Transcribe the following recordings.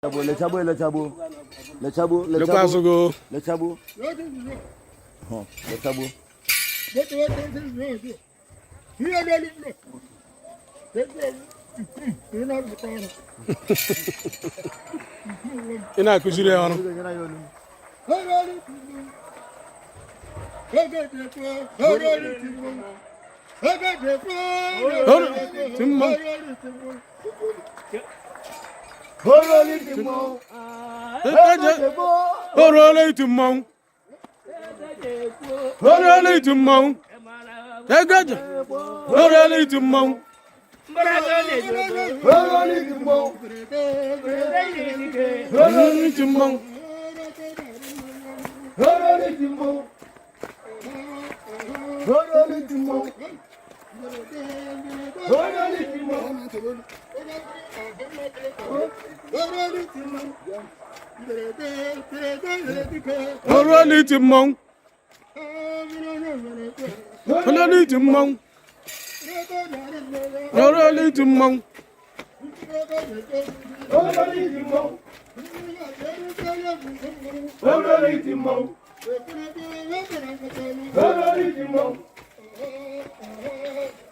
Le chabo, le chabo. Le chabo, le chabo. Le chabo. Le chabo. Ina kujire ono. Horoli timon. Horoli timon. Horoli timon. Egaja. Horoli timon. Horoli timon. Horoli timon. Horoli timon. Horoli timon. Horoli timon. Horoli timon. Horoli timon. Horoli timon. Horoli timon. Horoli timon. Horoli timon. Horoli timon.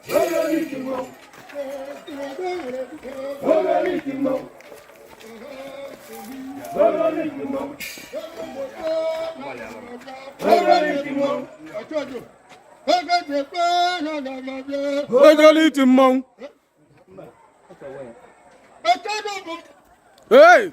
Horoli timon. Horoli timon. Horoli timon. Horoli timon. Hey!